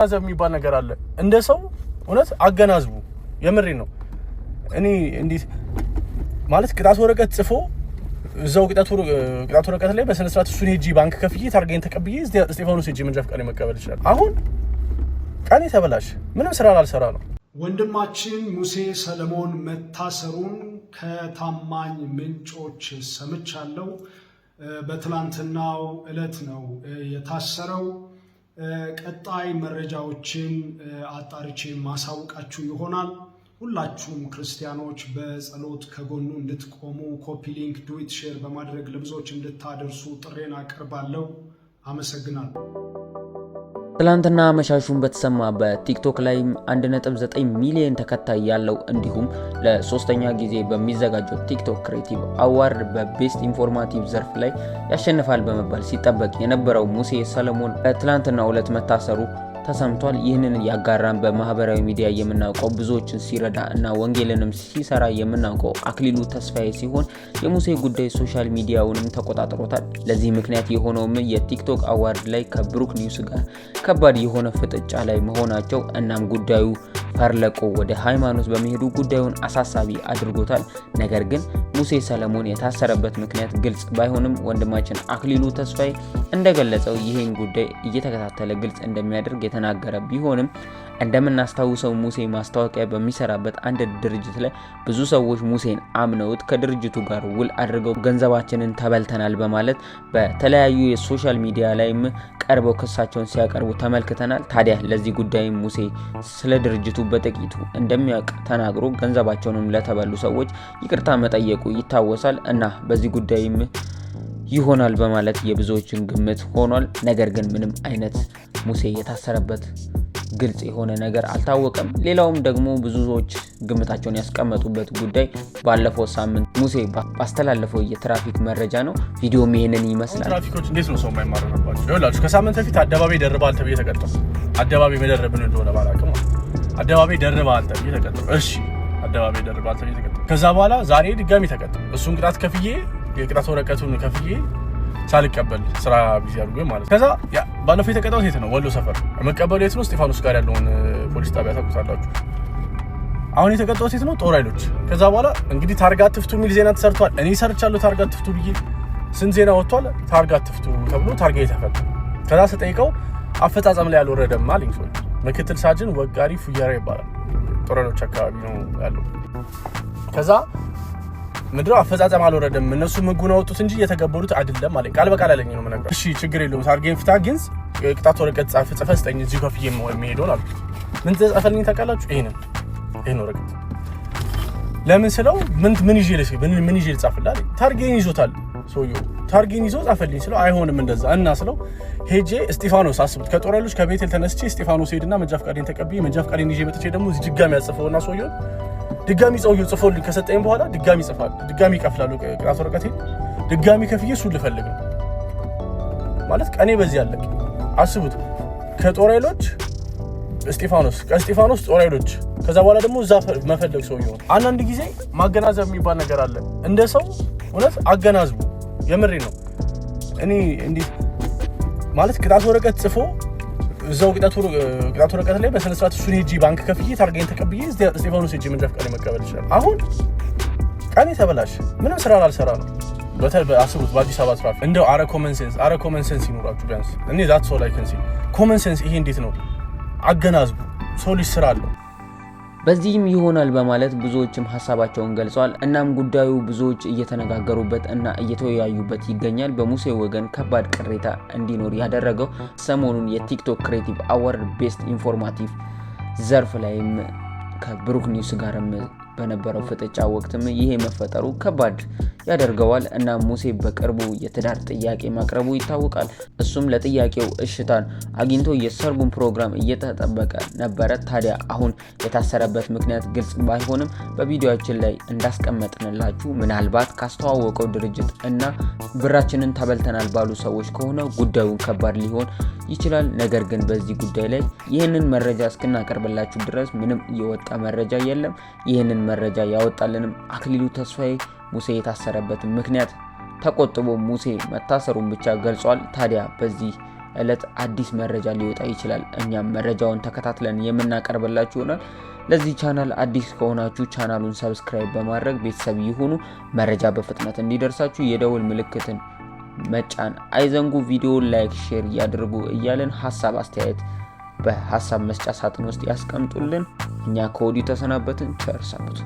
አገናዘብ የሚባል ነገር አለ። እንደ ሰው እውነት አገናዝቡ። የምሬ ነው። እኔ እንዴት ማለት ቅጣት ወረቀት ጽፎ እዛው ቅጣት ወረቀት ላይ በስነ ስርዓት እሱን ሄጂ ባንክ ከፍዬ ታርጌን ተቀብዬ እስጢፋኖስ ሄጂ መንጃ ፈቃድ መቀበል ይችላል። አሁን ቀኔ ተበላሽ፣ ምንም ስራ ላልሰራ ነው። ወንድማችን ሙሴ ሰለሞን መታሰሩን ከታማኝ ምንጮች ሰምቻለሁ። በትላንትናው ዕለት ነው የታሰረው። ቀጣይ መረጃዎችን አጣርቼ ማሳውቃችሁ ይሆናል። ሁላችሁም ክርስቲያኖች በጸሎት ከጎኑ እንድትቆሙ ኮፒ ሊንክ ዱዊት ሼር በማድረግ ለብዙዎች እንድታደርሱ ጥሬን አቀርባለሁ። አመሰግናለሁ። ትላንትና መሻሹን በተሰማ በቲክቶክ ላይ 1.9 ሚሊዮን ተከታይ ያለው እንዲሁም ለሶስተኛ ጊዜ በሚዘጋጀው ቲክቶክ ክሬቲቭ አዋርድ በቤስት ኢንፎርማቲቭ ዘርፍ ላይ ያሸንፋል በመባል ሲጠበቅ የነበረው ሙሴ ሰለሞን በትላንትናው ዕለት መታሰሩ ተሰምቷል። ይህንን ያጋራን በማህበራዊ ሚዲያ የምናውቀው ብዙዎችን ሲረዳ እና ወንጌልንም ሲሰራ የምናውቀው አክሊሉ ተስፋዬ ሲሆን የሙሴ ጉዳይ ሶሻል ሚዲያውንም ተቆጣጥሮታል። ለዚህ ምክንያት የሆነውም የቲክቶክ አዋርድ ላይ ከብሩክ ኒውስ ጋር ከባድ የሆነ ፍጥጫ ላይ መሆናቸው እናም ጉዳዩ ፈርለቆ ወደ ሃይማኖት በመሄዱ ጉዳዩን አሳሳቢ አድርጎታል። ነገር ግን ሙሴ ሰለሞን የታሰረበት ምክንያት ግልጽ ባይሆንም ወንድማችን አክሊሉ ተስፋዬ እንደገለጸው ይህን ጉዳይ እየተከታተለ ግልጽ እንደሚያደርግ የተናገረ ቢሆንም እንደምናስታውሰው ሙሴ ማስታወቂያ በሚሰራበት አንድ ድርጅት ላይ ብዙ ሰዎች ሙሴን አምነውት ከድርጅቱ ጋር ውል አድርገው ገንዘባችንን ተበልተናል በማለት በተለያዩ የሶሻል ሚዲያ ላይም ቀርበው ክሳቸውን ሲያቀርቡ ተመልክተናል። ታዲያ ለዚህ ጉዳይ ሙሴ ስለ ድርጅቱ በጥቂቱ እንደሚያውቅ ተናግሮ ገንዘባቸውንም ለተበሉ ሰዎች ይቅርታ መጠየቁ ይታወሳል እና በዚህ ጉዳይም ይሆናል በማለት የብዙዎችን ግምት ሆኗል። ነገር ግን ምንም አይነት ሙሴ የታሰረበት ግልጽ የሆነ ነገር አልታወቀም። ሌላውም ደግሞ ብዙዎች ግምታቸውን ያስቀመጡበት ጉዳይ ባለፈው ሳምንት ሙሴ ባስተላለፈው የትራፊክ መረጃ ነው። ቪዲዮም ይሄንን ይመስላል። ትራፊኮች እንዴት ነው ሰው የማይማረርባቸው? ይኸውላችሁ ከሳምንት በፊት አደባባይ ደርባል ተብዬ ተቀጣሁ። አደባባይ መደረብን እንደሆነ ባላውቅም አደባባይ ደርባል ተብዬ ተቀጣሁ። እሺ አደባባይ ደርባል ተብዬ ተቀጣሁ። ከዛ በኋላ ዛሬ ድጋሚ ተቀጣሁ። እሱን ቅጣት ከፍዬ የቅጣት ወረቀቱን ከፍዬ ሳልቀበል ስራ ቢዚ አድርጎኝ ማለት ከዛ ባለፈው የተቀጣው የት ነው? ወሎ ሰፈር መቀበሉ የት ነው? እስጢፋኖስ ጋር ያለውን ፖሊስ ጣቢያ ታውቁታላችሁ። አሁን የተቀጣው የት ነው? ጦር ኃይሎች። ከዛ በኋላ እንግዲህ ታርጋ ትፍቱ የሚል ዜና ተሰርቷል። እኔ ሰርቻለሁ ታርጋ ትፍቱ ብዬ ስንት ዜና ወጥቷል። ታርጋ ትፍቱ ተብሎ ታርጋ የተፈታ። ከዛ ስጠይቀው አፈጻጸም ላይ አልወረደም አለኝ። ሰው ምክትል ሳጅን ወጋሪ ፉያራ ይባላል። ጦር ኃይሎች አካባቢ ነው ያለው። ከዛ ምድር አፈጻጸም አልወረደም፣ እነሱ ህጉን አወጡት እንጂ የተገበሩት አይደለም አለኝ። ቃል በቃል አለኝ ነው ማለት። እሺ ችግር የለውም ታርጌን ፍታ፣ ግን ቅጣት ወረቀት ጽፈህ ስጠኝ እዚሁ ከፍዬ የሚሄደው አልኩት። ምን ተጻፈልኝ ታውቃላችሁ? ይሄን ወረቀት ለምን ስለው ምን ይዤ ልጻፍልህ አለኝ። ታርጌን ይዞታል ሰውየው፣ ታርጌን ይዞ ጻፈልኝ ስለው አይሆንም እንደዛ እና ስለው ሄጄ እስጢፋኖስ አስቡት፣ ከጦር ኃይሎች ከቤቴል ተነስቼ እስጢፋኖስ ሄድና መንጃ ፈቃዴን ተቀብዬ መንጃ ፈቃዴን ይዤ መጥቼ ደግሞ እዚህ ድጋሚ ያጽፈውና ሰውየው ድጋሚ ሰውየው ጽፎልኝ ከሰጠኝ በኋላ ድጋሚ ይጽፋል፣ ድጋሚ ይከፍላሉ ቅጣት ወረቀቴን ድጋሚ ከፍዬ እሱን ልፈልግ ነው ማለት ቀኔ በዚህ አለቅ። አስቡት ከጦር ኃይሎች እስጢፋኖስ፣ ከእስጢፋኖስ ጦር ኃይሎች፣ ከዛ በኋላ ደግሞ እዛ መፈለግ ሰውየው። አንዳንድ ጊዜ ማገናዘብ የሚባል ነገር አለ። እንደ ሰው እውነት አገናዝቡ። የምሬ ነው። እኔ እንዴት ማለት ቅጣት ወረቀት ጽፎ እዛው ቅጣት ወረቀት ላይ በስነ ስርዓት እሱን ሄጂ ባንክ ከፍዬ ታርጌን ተቀብዬ እስጢፋኖስ ሄጂ መንጃ ፈቃድ መቀበል ይችላል። አሁን ቀኔ ተበላሽ፣ ምንም ስራ ላልሰራ ነው። አስቡት በአዲስ አበባ ትራፊክ እንደው አረ ኮመን ሴንስ ይኖራችሁ ቢያንስ። እኔ ዛት ሰው ላይ ከንሲ ኮመን ሴንስ ይሄ እንዴት ነው? አገናዝቡ። ሰው ልጅ ስራ አለው። በዚህም ይሆናል በማለት ብዙዎችም ሀሳባቸውን ገልጸዋል። እናም ጉዳዩ ብዙዎች እየተነጋገሩበት እና እየተወያዩበት ይገኛል። በሙሴ ወገን ከባድ ቅሬታ እንዲኖር ያደረገው ሰሞኑን የቲክቶክ ክሬቲቭ አዋርድ ቤስት ኢንፎርማቲቭ ዘርፍ ላይም ከብሩክ ኒውስ ጋርም በነበረው ፍጥጫ ወቅትም ይሄ መፈጠሩ ከባድ ያደርገዋል እና ሙሴ በቅርቡ የትዳር ጥያቄ ማቅረቡ ይታወቃል። እሱም ለጥያቄው እሽታን አግኝቶ የሰርጉን ፕሮግራም እየተጠበቀ ነበረ። ታዲያ አሁን የታሰረበት ምክንያት ግልጽ ባይሆንም በቪዲዮአችን ላይ እንዳስቀመጥንላችሁ ምናልባት ካስተዋወቀው ድርጅት እና ብራችንን ተበልተናል ባሉ ሰዎች ከሆነ ጉዳዩ ከባድ ሊሆን ይችላል። ነገር ግን በዚህ ጉዳይ ላይ ይህንን መረጃ እስክናቀርብላችሁ ድረስ ምንም የወጣ መረጃ የለም። ይህንን መረጃ ያወጣልንም አክሊሉ ተስፋዬ ሙሴ የታሰረበት ምክንያት ተቆጥቦ ሙሴ መታሰሩን ብቻ ገልጿል። ታዲያ በዚህ እለት አዲስ መረጃ ሊወጣ ይችላል። እኛም መረጃውን ተከታትለን የምናቀርብላችሁ ይሆናል። ለዚህ ቻናል አዲስ ከሆናችሁ ቻናሉን ሰብስክራይብ በማድረግ ቤተሰብ ይሁኑ። መረጃ በፍጥነት እንዲደርሳችሁ የደውል ምልክትን መጫን አይዘንጉ። ቪዲዮ ላይክ፣ ሼር ያድርጉ እያለን ሐሳብ አስተያየት በሐሳብ መስጫ ሳጥን ውስጥ ያስቀምጡልን። እኛ ከወዲሁ ተሰናበትን። ቸር ሰንብቱ።